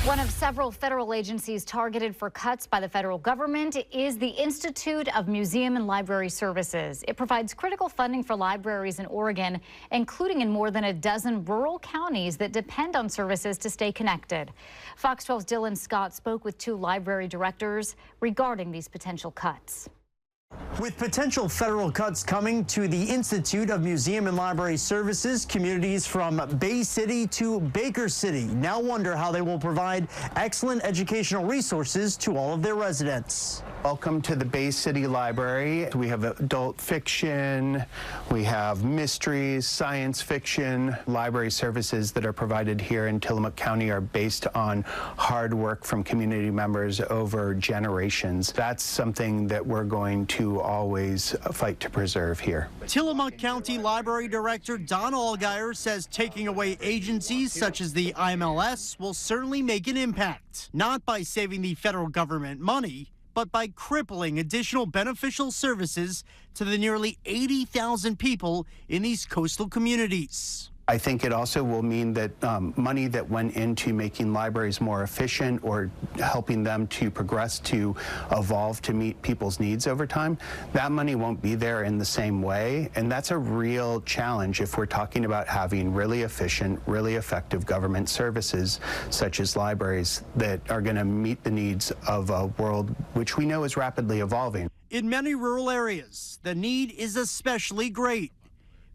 One of several federal agencies targeted for cuts by the federal government is the Institute of Museum and Library Services. It provides critical funding for libraries in Oregon, including in more than a dozen rural counties that depend on services to stay connected. Fox 12's Dylan Scott spoke with two library directors regarding these potential cuts. With potential federal cuts coming to the Institute of Museum and Library Services, communities from Bay City to Baker City now wonder how they will provide excellent educational resources to all of their residents. Welcome to the Bay City Library. We have adult fiction, we have mysteries, science fiction. Library services that are provided here in Tillamook County are based on hard work from community members over generations. That's something that we're going to always fight to preserve here. Tillamook County Library Director Don Allgaier says taking away agencies such as the IMLS will certainly make an impact, not by saving the federal government money, but by crippling additional beneficial services to the nearly 80,000 people in these coastal communities. I think it also will mean that money that went into making libraries more efficient or helping them to progress to evolve to meet people's needs over time, that money won't be there in the same way. And that's a real challenge if we're talking about having really efficient, really effective government services such as libraries that are going to meet the needs of a world which we know is rapidly evolving. In many rural areas, the need is especially great.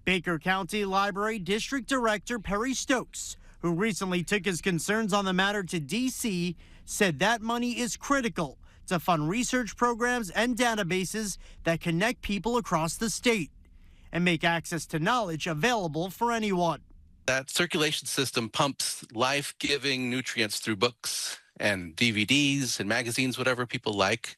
Baker County Library District Director Perry Stokes, who recently took his concerns on the matter to D.C., said that money is critical to fund research programs and databases that connect people across the state and make access to knowledge available for anyone. That circulation system pumps life-giving nutrients through books and DVDs and magazines, whatever people like,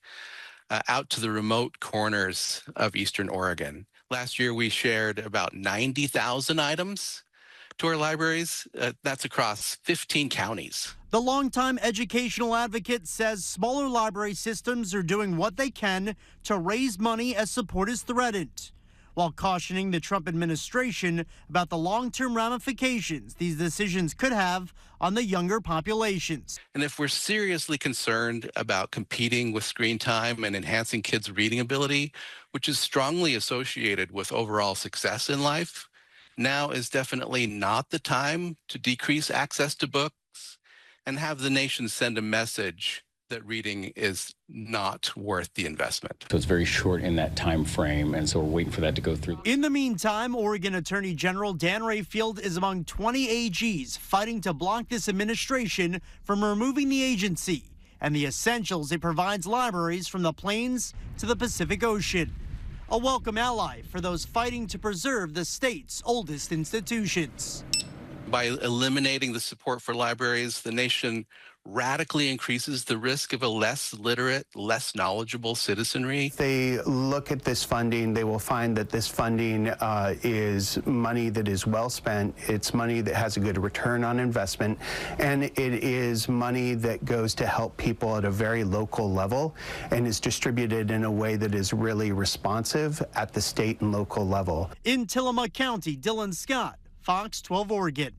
out to the remote corners of Eastern Oregon. Last year, we shared about 90,000 items to our libraries. That's across 15 counties. The longtime educational advocate says smaller library systems are doing what they can to raise money as support is threatened, while cautioning the Trump administration about the long-term ramifications these decisions could have on the younger populations. And if we're seriously concerned about competing with screen time and enhancing kids' reading ability, which is strongly associated with overall success in life, now is definitely not the time to decrease access to books and have the nation send a message that reading is not worth the investment. So it's very short in that time frame, and so we're waiting for that to go through. In the meantime, Oregon Attorney General Dan Rayfield is among 20 AGs fighting to block this administration from removing the agency and the essentials it provides libraries from the plains to the Pacific Ocean. A welcome ally for those fighting to preserve the state's oldest institutions. By eliminating the support for libraries, the nation radically increases the risk of a less literate, less knowledgeable citizenry. If they look at this funding, they will find that this funding is money that is well spent. It's money that has a good return on investment, and it is money that goes to help people at a very local level and is distributed in a way that is really responsive at the state and local level. In Tillamook County, Dylan Scott, Fox 12 Oregon.